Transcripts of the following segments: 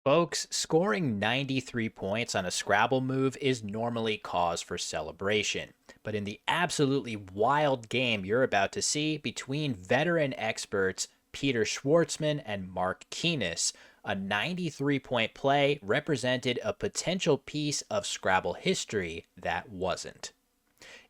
Folks, scoring 93 points on a Scrabble move is normally cause for celebration. But in the absolutely wild game you're about to see between veteran experts Peter Schwartzman and Mark Keenis, a 93-point play represented a potential piece of Scrabble history that wasn't.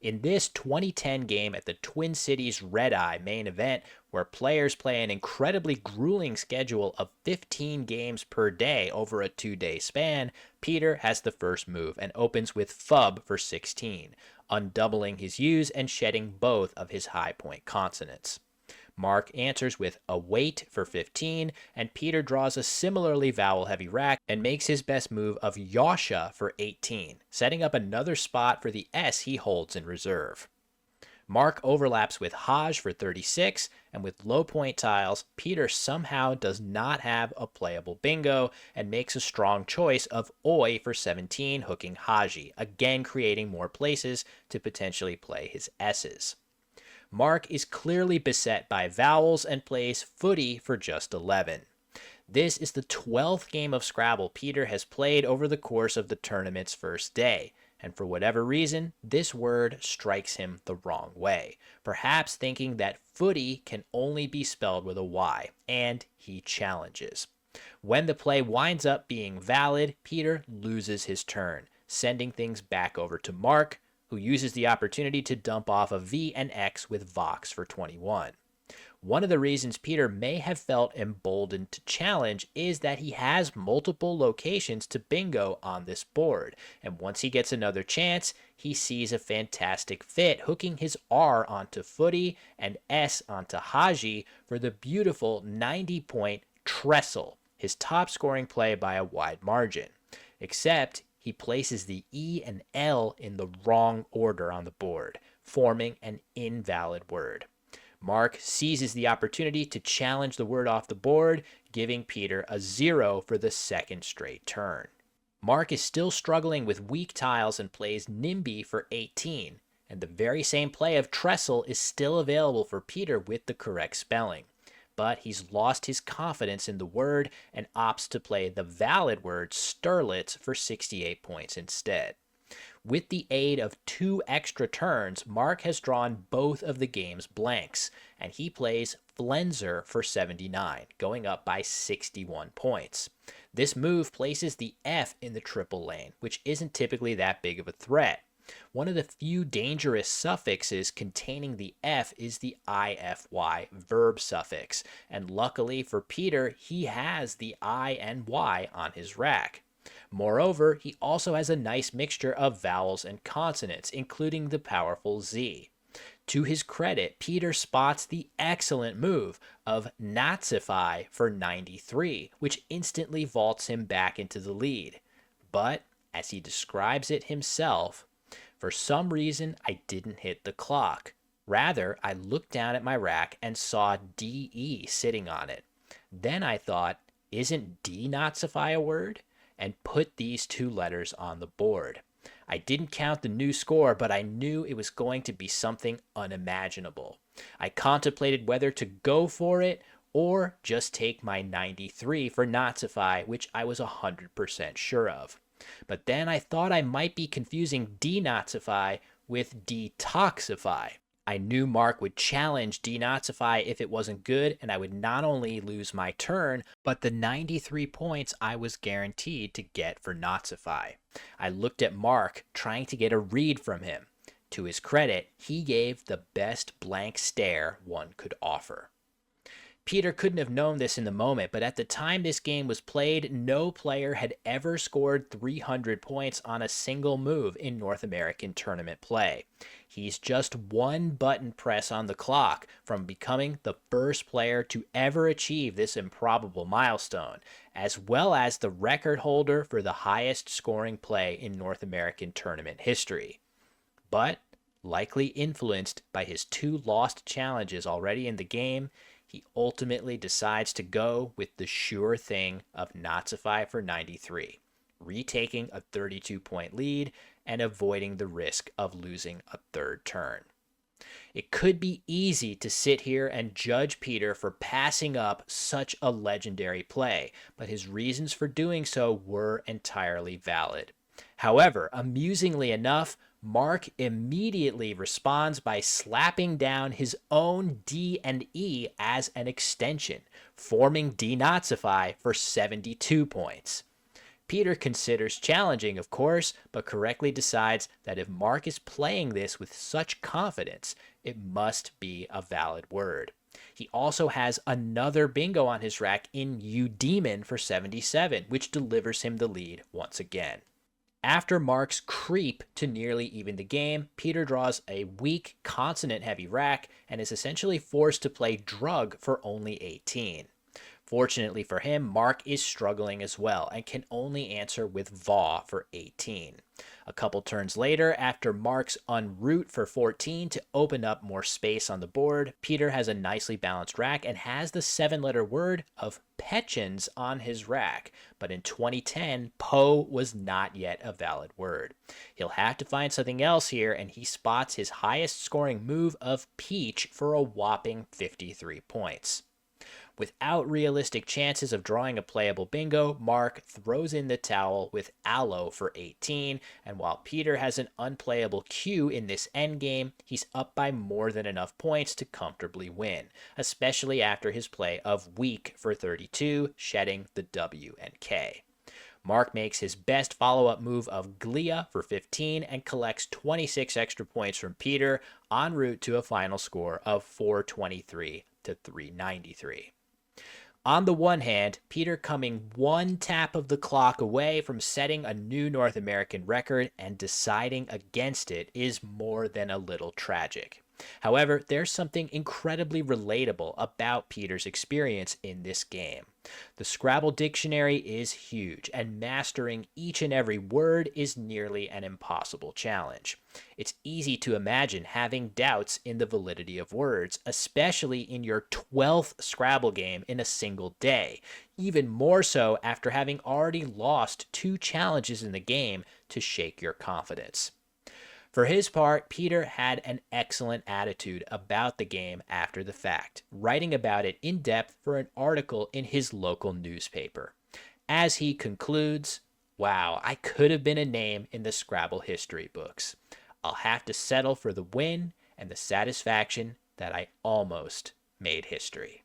In this 2010 game at the Twin Cities Red Eye main event, where players play an incredibly grueling schedule of 15 games per day over a 2-day span, Peter has the first move and opens with Fub for 16, undoubling his U's and shedding both of his high point consonants. Mark answers with await for 15, and Peter draws a similarly vowel heavy rack and makes his best move of Yasha for 18, setting up another spot for the S he holds in reserve. Mark overlaps with Haj for 36, and with low point tiles, Peter somehow does not have a playable bingo and makes a strong choice of Oi for 17, hooking Haji, again creating more places to potentially play his S's. Mark is clearly beset by vowels and plays footy for just 11. This is the 12th game of Scrabble Peter has played over the course of the tournament's first day, and for whatever reason, this word strikes him the wrong way, perhaps thinking that footy can only be spelled with a Y, and he challenges. When the play winds up being valid, Peter loses his turn, sending things back over to Mark, who uses the opportunity to dump off a V and X with Vox for 21. One of the reasons Peter may have felt emboldened to challenge is that he has multiple locations to bingo on this board, and once he gets another chance, he sees a fantastic fit, hooking his R onto footy and S onto Haji for the beautiful 90-point trestle, his top scoring play by a wide margin. Except he places the E and L in the wrong order on the board, forming an invalid word. Mark seizes the opportunity to challenge the word off the board, giving Peter a 0 for the second straight turn. Mark is still struggling with weak tiles and plays NIMBY for 18, and the very same play of Trestle is still available for Peter with the correct spelling. But he's lost his confidence in the word and opts to play the valid word Sterlitz for 68 points instead. With the aid of 2 extra turns, Mark has drawn both of the game's blanks, and he plays Flenser for 79, going up by 61 points. This move places the F in the triple lane, which isn't typically that big of a threat. One of the few dangerous suffixes containing the F is the IFY verb suffix, and luckily for Peter, he has the I and Y on his rack. Moreover, he also has a nice mixture of vowels and consonants, including the powerful Z. To his credit, Peter spots the excellent move of Nazify for 93, which instantly vaults him back into the lead. But, as he describes it himself, for some reason, I didn't hit the clock. Rather, I looked down at my rack and saw DE sitting on it. Then I thought, isn't denazify a word? And put these 2 letters on the board. I didn't count the new score, but I knew it was going to be something unimaginable. I contemplated whether to go for it or just take my 93 for Nazify, which I was 100% sure of. But then I thought I might be confusing denazify with detoxify. I knew Mark would challenge denazify if it wasn't good, and I would not only lose my turn, but the 93 points I was guaranteed to get for nazify. I looked at Mark, trying to get a read from him. To his credit, he gave the best blank stare one could offer. Peter couldn't have known this in the moment, but at the time this game was played, no player had ever scored 300 points on a single move in North American tournament play. He's just 1 button press on the clock from becoming the first player to ever achieve this improbable milestone, as well as the record holder for the highest scoring play in North American tournament history. But, likely influenced by his 2 lost challenges already in the game, he ultimately decides to go with the sure thing of Nazify for 93, retaking a 32-point lead and avoiding the risk of losing a third turn. It could be easy to sit here and judge Peter for passing up such a legendary play, but his reasons for doing so were entirely valid. However, amusingly enough, Mark immediately responds by slapping down his own D and E as an extension, forming Denazify for 72 points. Peter considers challenging, of course, but correctly decides that if Mark is playing this with such confidence, it must be a valid word. He also has another bingo on his rack in Eudemon for 77, which delivers him the lead once again. After Mark's creep to nearly even the game, Peter draws a weak, consonant-heavy rack and is essentially forced to play drug for only 18. Fortunately for him, Mark is struggling as well and can only answer with Vaw for 18. A couple turns later, after Mark's unroot for 14 to open up more space on the board, Peter has a nicely balanced rack and has the 7-letter word of Petchins on his rack, but in 2010, Poe was not yet a valid word. He'll have to find something else here, and he spots his highest scoring move of Peach for a whopping 53 points. Without realistic chances of drawing a playable bingo, Mark throws in the towel with Aloe for 18, and while Peter has an unplayable Q in this endgame, he's up by more than enough points to comfortably win, especially after his play of Weak for 32, shedding the W and K. Mark makes his best follow-up move of Glia for 15 and collects 26 extra points from Peter en route to a final score of 423 to 393. On the one hand, Peter coming one tap of the clock away from setting a new North American record and deciding against it is more than a little tragic. However, there's something incredibly relatable about Peter's experience in this game. The Scrabble dictionary is huge, and mastering each and every word is nearly an impossible challenge. It's easy to imagine having doubts in the validity of words, especially in your 12th Scrabble game in a single day, even more so after having already lost 2 challenges in the game to shake your confidence. For his part, Peter had an excellent attitude about the game after the fact, writing about it in depth for an article in his local newspaper. As he concludes, "Wow, I could have been a name in the Scrabble history books. I'll have to settle for the win and the satisfaction that I almost made history."